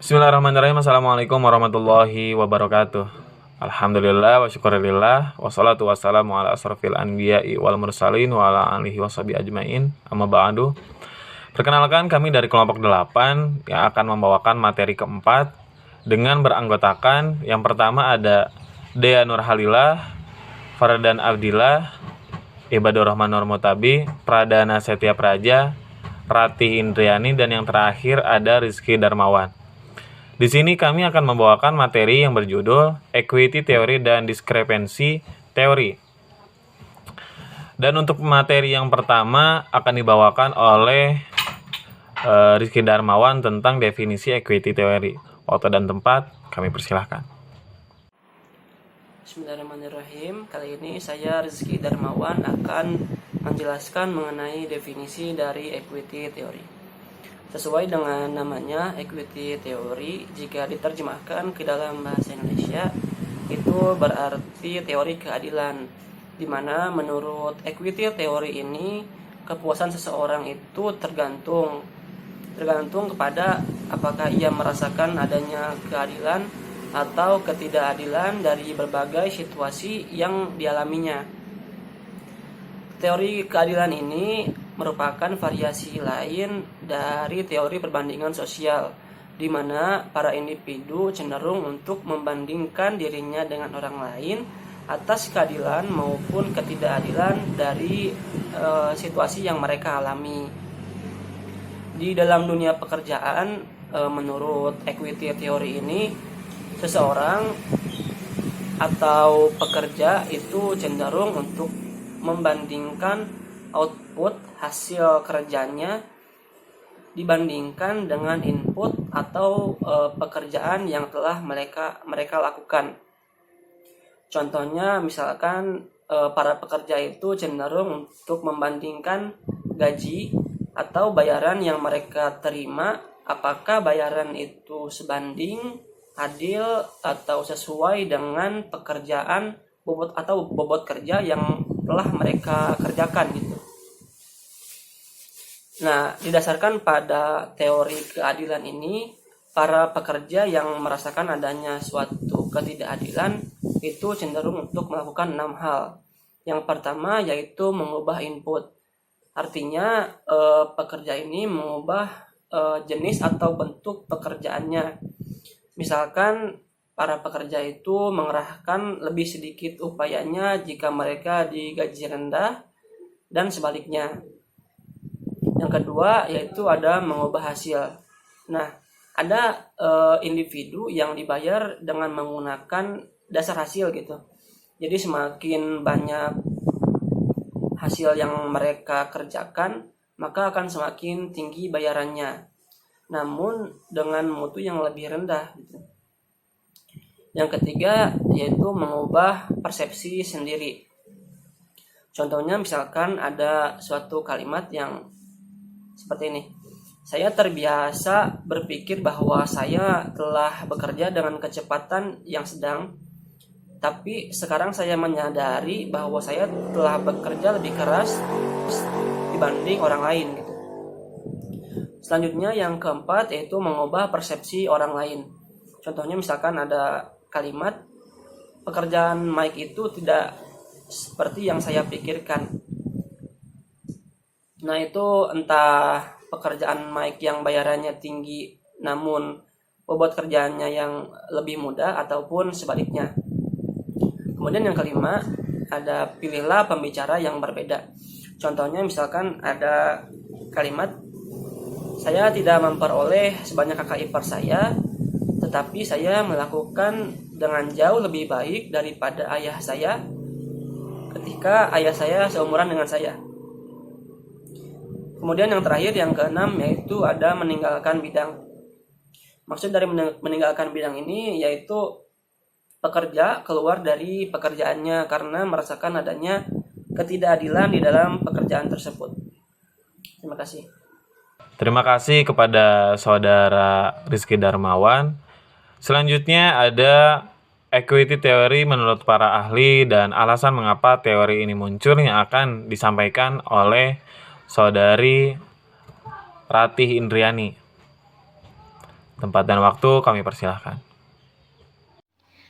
Bismillahirrahmanirrahim. Assalamualaikum warahmatullahi wabarakatuh. Alhamdulillah wa syukurillah. Wassalatu wassalamu ala asrafil anbiya'i wal mursalin wa ala alihi washabihi ajmain. Amma ba'du. Perkenalkan, kami dari kelompok 8 yang akan membawakan materi keempat dengan beranggotakan yang pertama ada Dea Nurhalilah, Fardan Abdillah, Ibadur Rahman Nurmutabi, Pradana Setia Praja, Ratih Indriani, dan yang terakhir ada Rizky Darmawan. Di sini kami akan membawakan materi yang berjudul Equity Theory dan Discrepancy Theory. Dan untuk materi yang pertama akan dibawakan oleh Rizky Darmawan tentang definisi Equity Theory. Waktu dan tempat kami persilahkan. Bismillahirrahmanirrahim. Kali ini saya Rizky Darmawan akan menjelaskan mengenai definisi dari Equity Theory. Sesuai dengan namanya, equity theory jika diterjemahkan ke dalam bahasa Indonesia itu berarti teori keadilan, di mana menurut equity theory ini kepuasan seseorang itu tergantung kepada apakah ia merasakan adanya keadilan atau ketidakadilan dari berbagai situasi yang dialaminya. Teori keadilan ini merupakan variasi lain dari teori perbandingan sosial, di mana para individu cenderung untuk membandingkan dirinya dengan orang lain atas keadilan maupun ketidakadilan dari situasi yang mereka alami. Di dalam dunia pekerjaan, menurut equity theory ini, seseorang atau pekerja itu cenderung untuk membandingkan output hasil kerjanya dibandingkan dengan input atau pekerjaan yang telah mereka lakukan. Contohnya misalkan para pekerja itu cenderung untuk membandingkan gaji atau bayaran yang mereka terima, apakah bayaran itu sebanding, adil, atau sesuai dengan pekerjaan bobot kerja yang telah mereka kerjakan gitu. Nah, didasarkan pada teori keadilan ini, para pekerja yang merasakan adanya suatu ketidakadilan itu cenderung untuk melakukan 6 hal. Yang pertama yaitu mengubah input. Artinya pekerja ini mengubah jenis atau bentuk pekerjaannya. Misalkan para pekerja itu mengerahkan lebih sedikit upayanya jika mereka digaji rendah dan sebaliknya. Yang kedua yaitu ada mengubah hasil. Nah, ada individu yang dibayar dengan menggunakan dasar hasil gitu. Jadi semakin banyak hasil yang mereka kerjakan, maka akan semakin tinggi bayarannya. Namun dengan mutu yang lebih rendah gitu. Yang ketiga yaitu mengubah persepsi sendiri. Contohnya misalkan ada suatu kalimat yang seperti ini. Saya terbiasa berpikir bahwa saya telah bekerja dengan kecepatan yang sedang, tapi sekarang saya menyadari bahwa saya telah bekerja lebih keras dibanding orang lain gitu. Selanjutnya yang keempat yaitu mengubah persepsi orang lain. Contohnya misalkan ada kalimat, pekerjaan Mike itu tidak seperti yang saya pikirkan. Nah, itu entah pekerjaan Mike yang bayarannya tinggi namun bobot kerjaannya yang lebih mudah ataupun sebaliknya. Kemudian yang kelima, ada pilihlah pembicara yang berbeda. Contohnya misalkan ada kalimat, saya tidak memperoleh sebanyak kakak ipar saya, tetapi saya melakukan dengan jauh lebih baik daripada ayah saya ketika ayah saya seumuran dengan saya. Kemudian yang terakhir, yang keenam, yaitu ada meninggalkan bidang. Maksud dari meninggalkan bidang ini yaitu pekerja keluar dari pekerjaannya karena merasakan adanya ketidakadilan di dalam pekerjaan tersebut. Terima kasih. Terima kasih kepada saudara Rizky Darmawan. Selanjutnya ada equity theory menurut para ahli dan alasan mengapa teori ini muncul yang akan disampaikan oleh saudari Ratih Indriani. Tempat dan waktu kami persilahkan.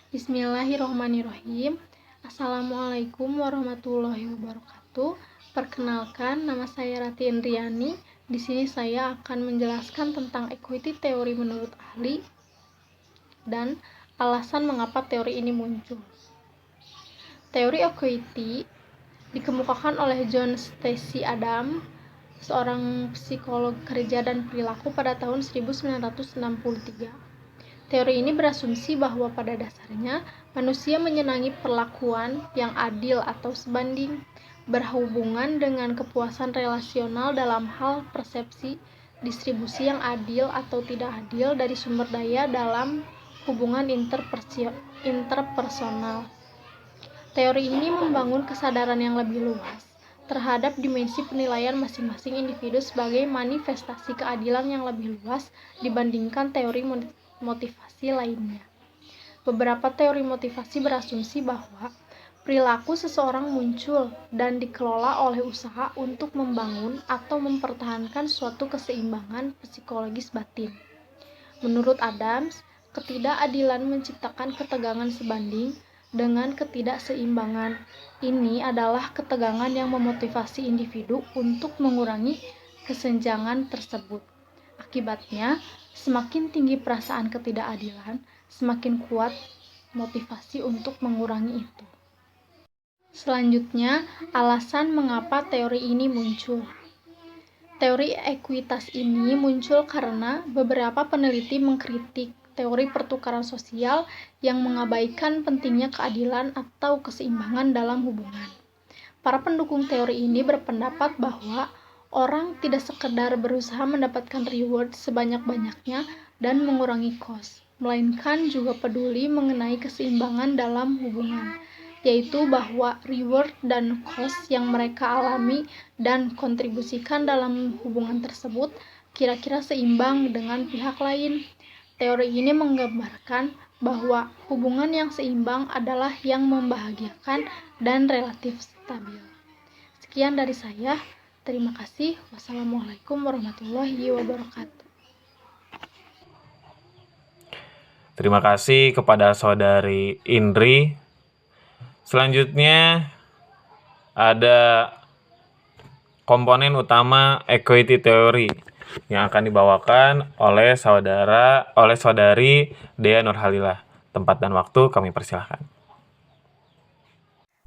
Bismillahirrohmanirrohim. Assalamualaikum warahmatullahi wabarakatuh. Perkenalkan, nama saya Rati Indriani. Di sini saya akan menjelaskan tentang equity teori menurut ahli dan alasan mengapa teori ini muncul. Teori equity dikemukakan oleh John Stacey Adams, seorang psikolog kerja dan perilaku pada tahun 1963. Teori ini berasumsi bahwa pada dasarnya manusia menyenangi perlakuan yang adil atau sebanding, berhubungan dengan kepuasan relasional dalam hal persepsi distribusi yang adil atau tidak adil dari sumber daya dalam hubungan interpersonal. Teori ini membangun kesadaran yang lebih luas terhadap dimensi penilaian masing-masing individu sebagai manifestasi keadilan yang lebih luas dibandingkan teori motivasi lainnya. Beberapa teori motivasi berasumsi bahwa perilaku seseorang muncul dan dikelola oleh usaha untuk membangun atau mempertahankan suatu keseimbangan psikologis batin. Menurut Adams, ketidakadilan menciptakan ketegangan sebanding dengan ketidakseimbangan. Ini adalah ketegangan yang memotivasi individu untuk mengurangi kesenjangan tersebut. Akibatnya, semakin tinggi perasaan ketidakadilan, semakin kuat motivasi untuk mengurangi itu. Selanjutnya, alasan mengapa teori ini muncul. Teori ekuitas ini muncul karena beberapa peneliti mengkritik teori pertukaran sosial yang mengabaikan pentingnya keadilan atau keseimbangan dalam hubungan. Para pendukung teori ini berpendapat bahwa orang tidak sekedar berusaha mendapatkan reward sebanyak-banyaknya dan mengurangi cost, melainkan juga peduli mengenai keseimbangan dalam hubungan, yaitu bahwa reward dan cost yang mereka alami dan kontribusikan dalam hubungan tersebut kira-kira seimbang dengan pihak lain. Teori ini menggambarkan bahwa hubungan yang seimbang adalah yang membahagiakan dan relatif stabil. Sekian dari saya. Terima kasih. Wassalamualaikum warahmatullahi wabarakatuh. Terima kasih kepada Saudari Indri. Selanjutnya ada komponen utama equity theory yang akan dibawakan oleh saudari Dea Nurhalilah. Tempat dan waktu kami persilahkan.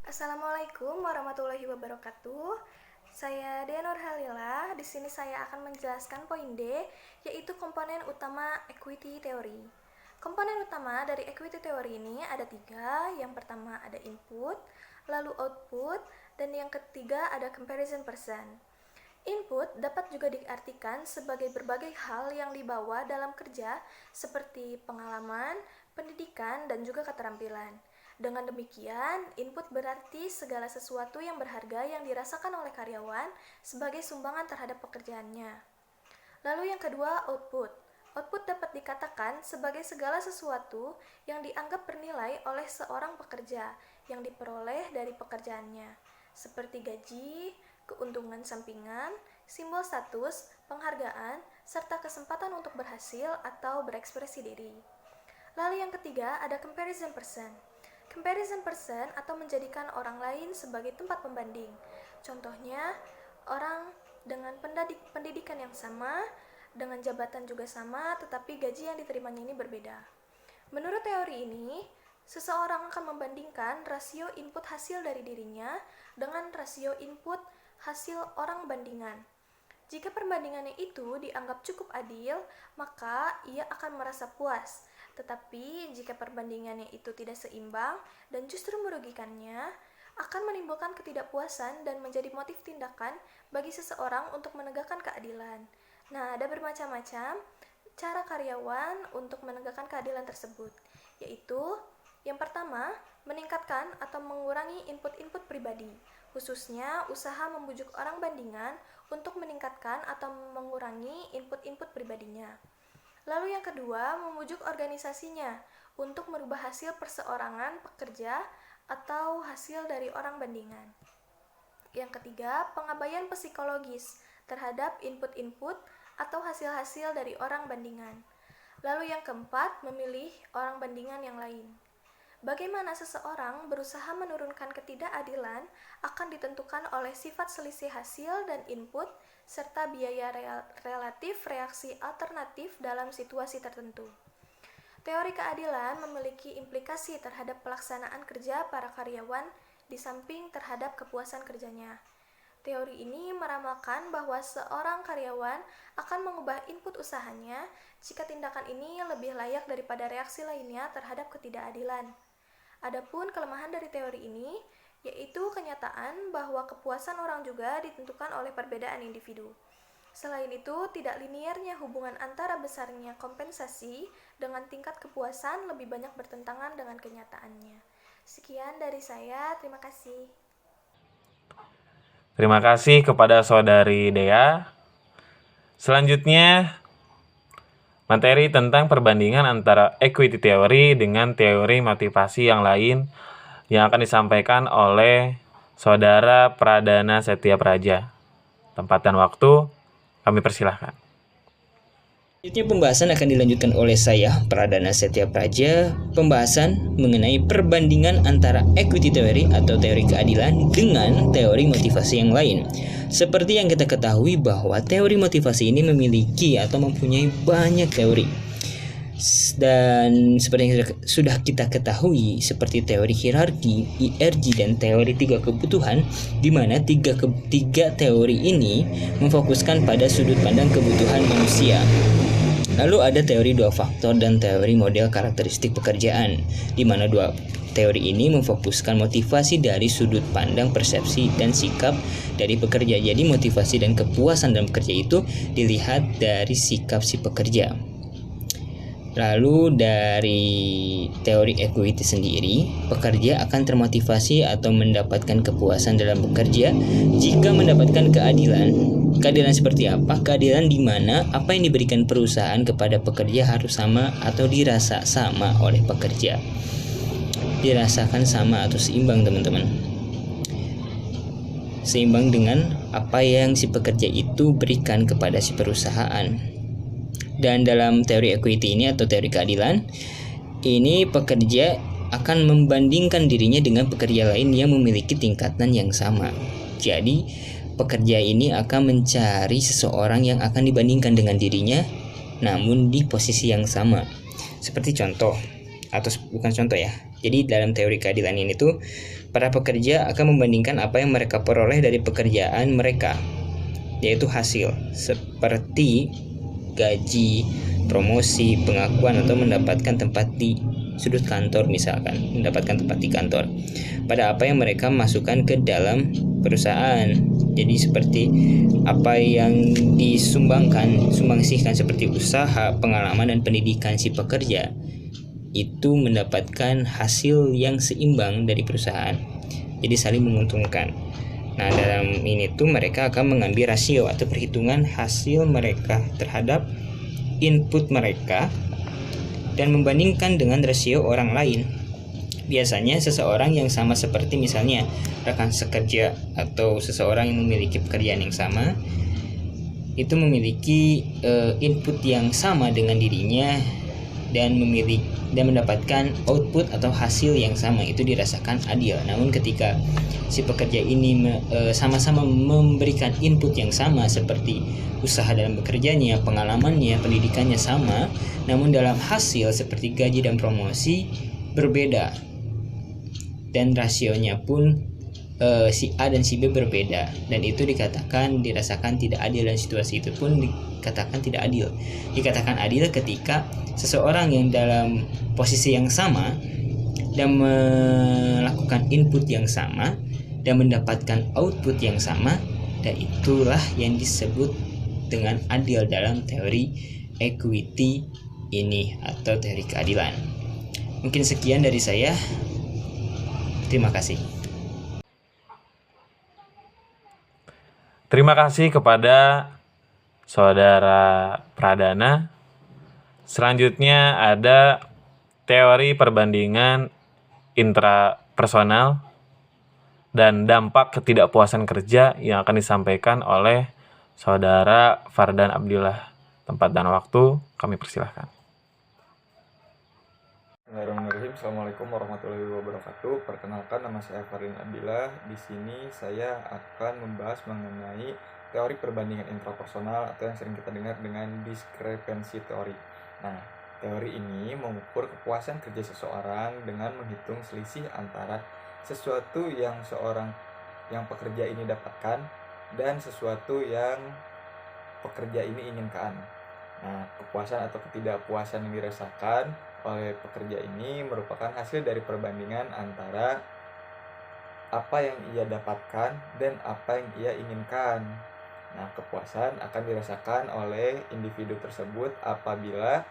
Assalamualaikum warahmatullahi wabarakatuh. Saya Dea Nurhalilah. Di sini saya akan menjelaskan poin D, yaitu komponen utama equity theory. Komponen utama dari equity theory ini ada 3. Yang pertama ada input, lalu output, dan yang ketiga ada comparison person. Input dapat juga diartikan sebagai berbagai hal yang dibawa dalam kerja seperti pengalaman, pendidikan, dan juga keterampilan. Dengan demikian, input berarti segala sesuatu yang berharga yang dirasakan oleh karyawan sebagai sumbangan terhadap pekerjaannya. Lalu yang kedua, output. Output dapat dikatakan sebagai segala sesuatu yang dianggap bernilai oleh seorang pekerja yang diperoleh dari pekerjaannya, seperti gaji, keuntungan sampingan, simbol status, penghargaan, serta kesempatan untuk berhasil atau berekspresi diri. Lalu yang ketiga ada comparison person. Comparison person atau menjadikan orang lain sebagai tempat pembanding. Contohnya, orang dengan pendidikan yang sama, dengan jabatan juga sama, tetapi gaji yang diterimanya ini berbeda. Menurut teori ini, seseorang akan membandingkan rasio input hasil dari dirinya dengan rasio input hasil orang bandingan. Jika perbandingannya itu dianggap cukup adil, maka ia akan merasa puas. Tetapi jika perbandingannya itu tidak seimbang dan justru merugikannya, akan menimbulkan ketidakpuasan dan menjadi motif tindakan bagi seseorang untuk menegakkan keadilan. Nah, ada bermacam-macam cara karyawan untuk menegakkan keadilan tersebut, yaitu yang pertama, meningkatkan atau mengurangi input-input pribadi, khususnya usaha membujuk orang bandingan untuk meningkatkan atau mengurangi input-input pribadinya. Lalu yang kedua, membujuk organisasinya untuk merubah hasil perseorangan pekerja atau hasil dari orang bandingan. Yang ketiga, pengabaian psikologis terhadap input-input atau hasil-hasil dari orang bandingan. Lalu yang keempat, memilih orang bandingan yang lain. Bagaimana seseorang berusaha menurunkan ketidakadilan akan ditentukan oleh sifat selisih hasil dan input, serta biaya relatif reaksi alternatif dalam situasi tertentu. Teori keadilan memiliki implikasi terhadap pelaksanaan kerja para karyawan di samping terhadap kepuasan kerjanya. Teori ini meramalkan bahwa seorang karyawan akan mengubah input usahanya jika tindakan ini lebih layak daripada reaksi lainnya terhadap ketidakadilan. Adapun kelemahan dari teori ini, yaitu kenyataan bahwa kepuasan orang juga ditentukan oleh perbedaan individu. Selain itu, tidak linearnya hubungan antara besarnya kompensasi dengan tingkat kepuasan lebih banyak bertentangan dengan kenyataannya. Sekian dari saya, terima kasih. Terima kasih kepada Saudari Dea. Selanjutnya, materi tentang perbandingan antara equity theory dengan teori motivasi yang lain yang akan disampaikan oleh Saudara Pradana Setia Praja. Tempat dan waktu kami persilahkan. Selanjutnya pembahasan akan dilanjutkan oleh saya, Pradana Setia Praja. Pembahasan mengenai perbandingan antara equity theory atau teori keadilan dengan teori motivasi yang lain. Seperti yang kita ketahui bahwa teori motivasi ini memiliki atau mempunyai banyak teori. Dan seperti yang sudah kita ketahui, seperti teori hierarki, IRG, dan teori tiga kebutuhan, di mana tiga teori ini memfokuskan pada sudut pandang kebutuhan manusia. Lalu ada teori dua faktor dan teori model karakteristik pekerjaan, di mana dua teori ini memfokuskan motivasi dari sudut pandang persepsi dan sikap dari pekerja. Jadi motivasi dan kepuasan dalam bekerja itu dilihat dari sikap si pekerja. Lalu dari teori equity sendiri, pekerja akan termotivasi atau mendapatkan kepuasan dalam bekerja jika mendapatkan keadilan. Keadilan seperti apa? Keadilan di mana apa yang diberikan perusahaan kepada pekerja harus sama atau dirasa sama oleh pekerja. Dirasakan sama atau seimbang, teman-teman. Seimbang dengan apa yang si pekerja itu berikan kepada si perusahaan. Dan dalam teori equity ini atau teori keadilan, ini pekerja akan membandingkan dirinya dengan pekerja lain yang memiliki tingkatan yang sama. Jadi, pekerja ini akan mencari seseorang yang akan dibandingkan dengan dirinya, namun di posisi yang sama. Seperti contoh, atau bukan contoh ya. Jadi dalam teori keadilan ini tuh, para pekerja akan membandingkan apa yang mereka peroleh dari pekerjaan mereka, yaitu hasil, seperti gaji, promosi, pengakuan, atau mendapatkan tempat di sudut kantor, misalkan mendapatkan tempat di kantor, pada apa yang mereka masukkan ke dalam perusahaan. Jadi seperti apa yang sumbangsihkan seperti usaha, pengalaman, dan pendidikan si pekerja itu mendapatkan hasil yang seimbang dari perusahaan. Jadi saling menguntungkan. Nah, dalam ini tuh mereka akan mengambil rasio atau perhitungan hasil mereka terhadap input mereka dan membandingkan dengan rasio orang lain. Biasanya seseorang yang sama, seperti misalnya rekan sekerja atau seseorang yang memiliki pekerjaan yang sama, itu memiliki input yang sama dengan dirinya dan mendapatkan output atau hasil yang sama, itu dirasakan adil. Namun ketika si pekerja ini sama-sama memberikan input yang sama, seperti usaha dalam bekerjanya, pengalamannya, pendidikannya sama, namun dalam hasil seperti gaji dan promosi berbeda, dan rasionya pun si A dan si B berbeda, dan itu dirasakan tidak adil, dan situasi itu pun dikatakan tidak adil. Dikatakan adil ketika seseorang yang dalam posisi yang sama dan melakukan input yang sama dan mendapatkan output yang sama, dan itulah yang disebut dengan adil dalam teori equity ini atau teori keadilan. Mungkin sekian dari saya. Terima kasih. Terima kasih kepada Saudara Pradana. Selanjutnya ada teori perbandingan intrapersonal dan dampak ketidakpuasan kerja yang akan disampaikan oleh Saudara Fardan Abdillah. Tempat dan waktu kami persilahkan. Bismillahirrahmanirrahim. Assalamualaikum warahmatullahi wabarakatuh. Perkenalkan, nama saya Farin Abdillah. Di sini saya akan membahas mengenai teori perbandingan intrapersonal atau yang sering kita dengar dengan diskrepensi teori. Nah, teori ini mengukur kepuasan kerja seseorang dengan menghitung selisih antara sesuatu yang pekerja ini dapatkan dan sesuatu yang pekerja ini inginkan. Nah, kepuasan atau ketidakpuasan yang dirasakan oleh pekerja ini merupakan hasil dari perbandingan antara apa yang ia dapatkan dan apa yang ia inginkan. Nah, kepuasan akan dirasakan oleh individu tersebut apabila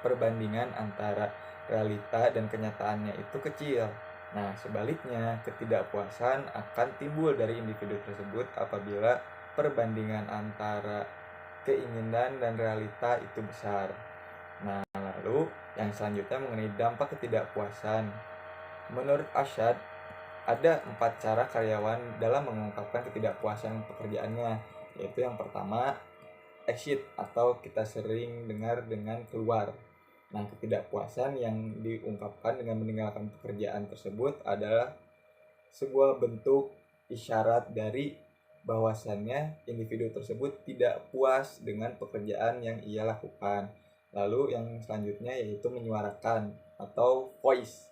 perbandingan antara realita dan kenyataannya itu kecil. Nah, sebaliknya, ketidakpuasan akan timbul dari individu tersebut apabila perbandingan antara keinginan dan realita itu besar. Nah, lalu yang selanjutnya mengenai dampak ketidakpuasan. Menurut Ashad, ada 4 cara karyawan dalam mengungkapkan ketidakpuasan pekerjaannya, yaitu yang pertama, exit atau kita sering dengar dengan keluar. Nah, ketidakpuasan yang diungkapkan dengan meninggalkan pekerjaan tersebut adalah sebuah bentuk isyarat dari bahwasannya individu tersebut tidak puas dengan pekerjaan yang ia lakukan. Lalu yang selanjutnya yaitu menyuarakan atau voice.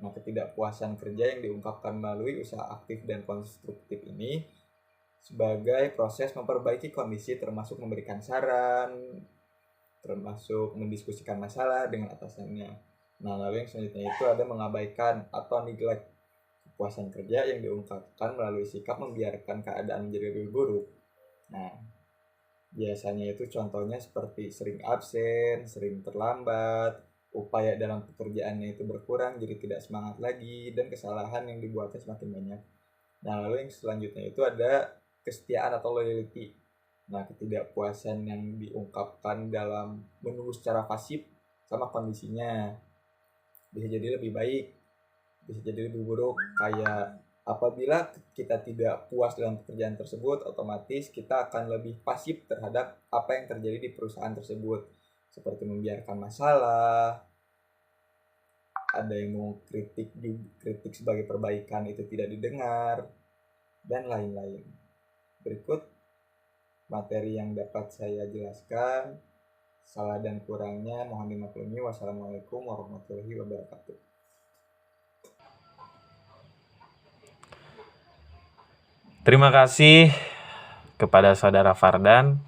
Nah, ketidakpuasan kerja yang diungkapkan melalui usaha aktif dan konstruktif ini sebagai proses memperbaiki kondisi, termasuk memberikan saran, termasuk mendiskusikan masalah dengan atasannya. Nah, lalu yang selanjutnya itu ada mengabaikan atau neglect. Kepuasan kerja yang diungkapkan melalui sikap membiarkan keadaan menjadi lebih buruk. Nah, biasanya itu contohnya seperti sering absen, sering terlambat, upaya dalam pekerjaannya itu berkurang jadi tidak semangat lagi, dan kesalahan yang dibuatnya semakin banyak. Nah, lalu yang selanjutnya itu ada kesetiaan atau loyalty. Nah, ketidakpuasan yang diungkapkan dalam menunggu secara pasif sama kondisinya. Bisa jadi lebih baik, bisa jadi lebih buruk. Kayak apabila kita tidak puas dalam pekerjaan tersebut, otomatis kita akan lebih pasif terhadap apa yang terjadi di perusahaan tersebut, seperti membiarkan masalah, ada yang mau kritik sebagai perbaikan itu tidak didengar, dan lain-lain. Berikut materi yang dapat saya jelaskan. Salah dan kurangnya mohon dimaklumi. Wassalamualaikum warahmatullahi wabarakatuh. Terima kasih kepada saudara Fardan.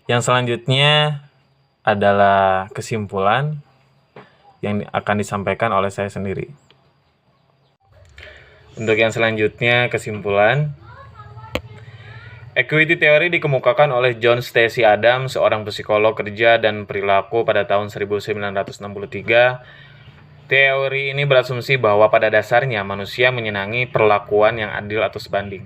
Yang selanjutnya adalah kesimpulan yang akan disampaikan oleh saya sendiri. Untuk yang selanjutnya, kesimpulan. Equity teori dikemukakan oleh John Stacy Adams, seorang psikolog kerja dan perilaku pada tahun 1963. Teori ini berasumsi bahwa pada dasarnya manusia menyenangi perlakuan yang adil atau sebanding.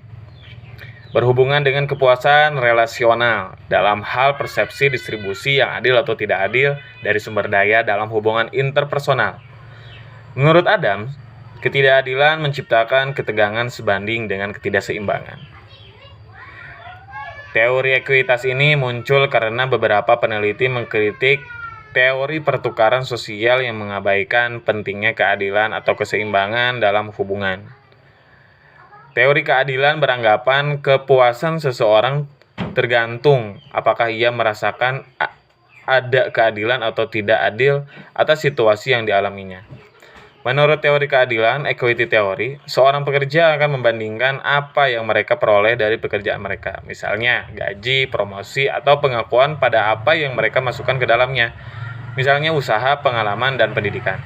Berhubungan dengan kepuasan relasional dalam hal persepsi distribusi yang adil atau tidak adil dari sumber daya dalam hubungan interpersonal. Menurut Adams, ketidakadilan menciptakan ketegangan sebanding dengan ketidakseimbangan. Teori ekuitas ini muncul karena beberapa peneliti mengkritik teori pertukaran sosial yang mengabaikan pentingnya keadilan atau keseimbangan dalam hubungan. Teori keadilan beranggapan kepuasan seseorang tergantung apakah ia merasakan ada keadilan atau tidak adil atas situasi yang dialaminya. Menurut teori keadilan, equity teori, seorang pekerja akan membandingkan apa yang mereka peroleh dari pekerjaan mereka, misalnya gaji, promosi, atau pengakuan pada apa yang mereka masukkan ke dalamnya, misalnya usaha, pengalaman, dan pendidikan.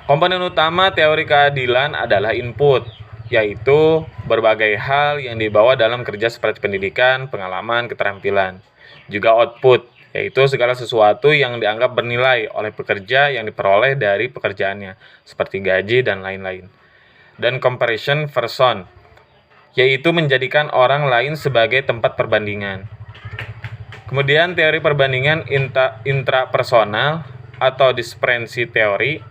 Komponen utama teori keadilan adalah input, yaitu berbagai hal yang dibawa dalam kerja seperti pendidikan, pengalaman, keterampilan. Juga output, yaitu segala sesuatu yang dianggap bernilai oleh pekerja yang diperoleh dari pekerjaannya, seperti gaji dan lain-lain. Dan comparison person, yaitu menjadikan orang lain sebagai tempat perbandingan. Kemudian teori perbandingan intrapersonal atau diskrepensi teori,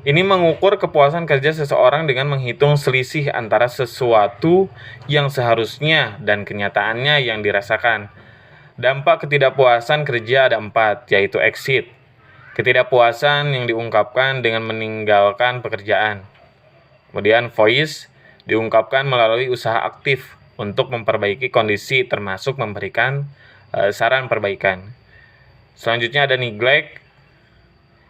ini mengukur kepuasan kerja seseorang dengan menghitung selisih antara sesuatu yang seharusnya dan kenyataannya yang dirasakan. Dampak ketidakpuasan kerja ada 4, yaitu exit, ketidakpuasan yang diungkapkan dengan meninggalkan pekerjaan. Kemudian voice diungkapkan melalui usaha aktif untuk memperbaiki kondisi termasuk memberikan saran perbaikan. Selanjutnya ada neglect,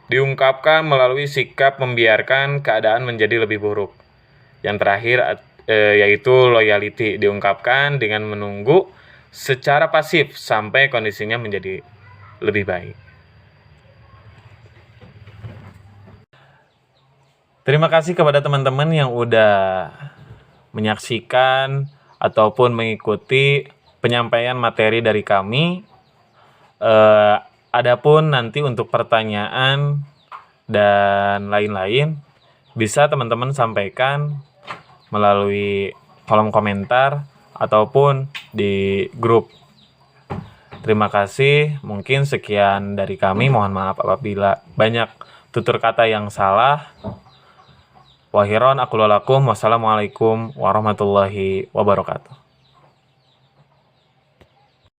diungkapkan melalui sikap membiarkan keadaan menjadi lebih buruk. Yang terakhir yaitu loyalty, diungkapkan dengan menunggu secara pasif sampai kondisinya menjadi lebih baik. Terima kasih kepada teman-teman yang udah menyaksikan ataupun mengikuti penyampaian materi dari kami. Adapun nanti untuk pertanyaan dan lain-lain bisa teman-teman sampaikan melalui kolom komentar ataupun di grup. Terima kasih. Mungkin sekian dari kami. Mohon maaf apabila banyak tutur kata yang salah. Wassalamualaikum warahmatullahi wabarakatuh.